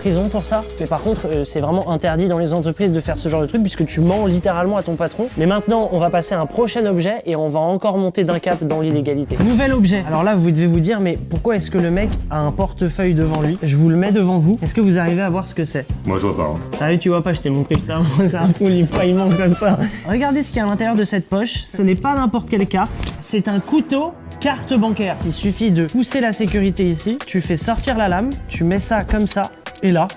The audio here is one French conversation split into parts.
prison pour ça. Mais par contre, c'est vraiment interdit dans les entreprises de faire ce genre de truc puisque tu mens littéralement à ton patron. Mais maintenant, on va passer à un prochain objet et on va encore monter d'un cap dans l'illégalité. Nouvel objet. Alors là, vous devez vous dire, mais pourquoi est-ce que le mec a un portefeuille devant lui? Je vous le mets devant vous. Est-ce que vous arrivez à voir ce que c'est? Moi, je vois pas. Ah oui, tu vois pas, je t'ai montré juste avant. C'est un faux livre, pas immense comme ça. Regardez ce qu'il y a à l'intérieur de cette poche. Ce n'est pas n'importe quelle carte. C'est un couteau carte bancaire. Il suffit de pousser la sécurité ici. Tu fais sortir la lame. Tu mets ça comme ça. Et là,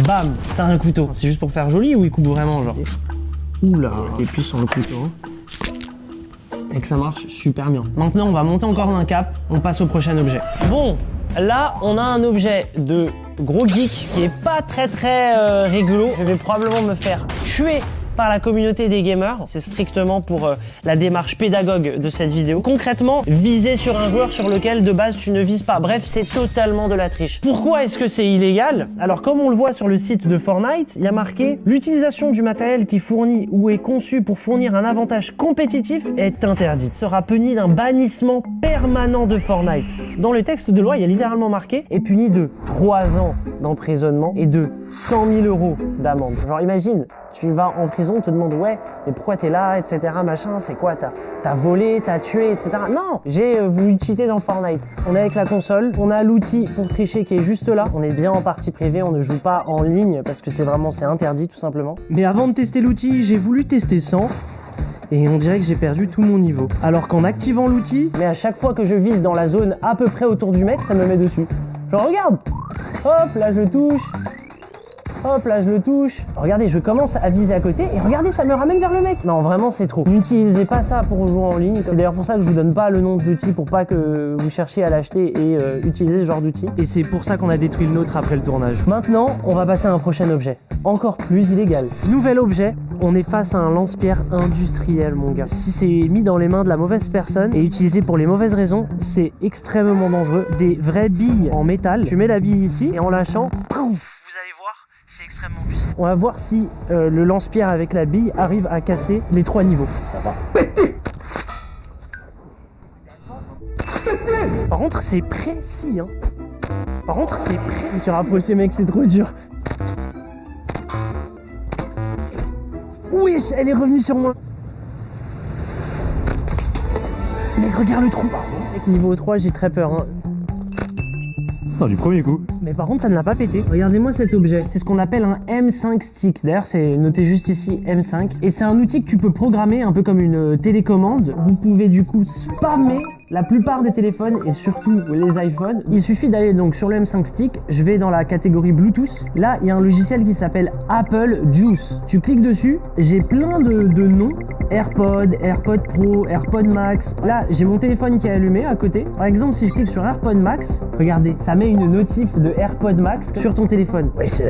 bam, t'as un couteau. C'est juste pour faire joli ou il coupe vraiment, genre? Oula, et puis sur le couteau. Et que ça marche super bien. Maintenant, on va monter encore d'un cap. On passe au prochain objet. Bon, là, on a un objet de gros geek qui est pas très rigolo. Je vais probablement me faire tuer par la communauté des gamers. C'est strictement pour la démarche pédagogue de cette vidéo. Concrètement, viser sur un joueur sur lequel de base tu ne vises pas. Bref, c'est totalement de la triche. Pourquoi est-ce que c'est illégal? Alors comme on le voit sur le site de Fortnite, il y a marqué « L'utilisation du matériel qui fournit ou est conçu pour fournir un avantage compétitif est interdite. Sera puni d'un bannissement permanent de Fortnite. » Dans le texte de loi, il y a littéralement marqué « Est puni de 3 ans d'emprisonnement et de 100 000 € d'amende. » Genre imagine, tu vas en prison, on te demande ouais, mais pourquoi t'es là, etc. machin, c'est quoi, t'as volé, t'as tué, etc. Non, j'ai voulu cheater dans Fortnite. On est avec la console, on a l'outil pour tricher qui est juste là. On est bien en partie privée, on ne joue pas en ligne parce que c'est interdit tout simplement. Mais avant de tester l'outil, j'ai voulu tester sans. Et on dirait que j'ai perdu tout mon niveau. Alors qu'en activant l'outil, mais à chaque fois que je vise dans la zone à peu près autour du mec, ça me met dessus. Genre regarde, hop, là je touche. Hop, là je le touche. Regardez, je commence à viser à côté et regardez, ça me ramène vers le mec. Non, vraiment, c'est trop. N'utilisez pas ça pour jouer en ligne. C'est d'ailleurs pour ça que je vous donne pas le nom de l'outil pour pas que vous cherchiez à l'acheter et utiliser ce genre d'outil. Et c'est pour ça qu'on a détruit le nôtre après le tournage. Maintenant, on va passer à un prochain objet. Encore plus illégal. Nouvel objet. On est face à un lance-pierre industriel, mon gars. Si c'est mis dans les mains de la mauvaise personne et utilisé pour les mauvaises raisons, c'est extrêmement dangereux. Des vraies billes en métal. Tu mets la bille ici et en lâchant, pouf, vous allez voir. C'est extrêmement puissant. On va voir si le lance-pierre avec la bille arrive à casser les 3 niveaux. Ça va péter. Par contre, c'est précis, hein. Par contre, c'est précis. Je me suis rapproché, mec, c'est trop dur. Wesh, elle est revenue sur moi. Mec, regarde le trou. Mec, niveau 3, j'ai très peur, hein. Non, du premier coup. Mais par contre, ça ne l'a pas pété. Regardez-moi cet objet. C'est ce qu'on appelle un M5 stick. D'ailleurs, c'est noté juste ici M5. Et c'est un outil que tu peux programmer un peu comme une télécommande. Vous pouvez du coup spammer la plupart des téléphones et surtout les iPhones. Il suffit d'aller donc sur le M5 stick. Je vais dans la catégorie Bluetooth. Là, il y a un logiciel qui s'appelle Apple Juice. Tu cliques dessus. J'ai plein de noms. AirPod, AirPod Pro, AirPod Max. Là, j'ai mon téléphone qui est allumé à côté. Par exemple, si je clique sur AirPod Max, regardez, ça met une notif de AirPod Max sur ton téléphone. Wesh,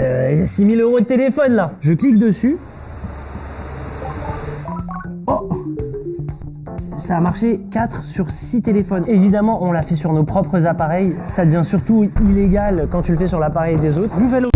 6 000 € de téléphone là. Je clique dessus. Oh, ça a marché 4 sur 6 téléphones. Évidemment, on l'a fait sur nos propres appareils. Ça devient surtout illégal quand tu le fais sur l'appareil des autres. Nouvelle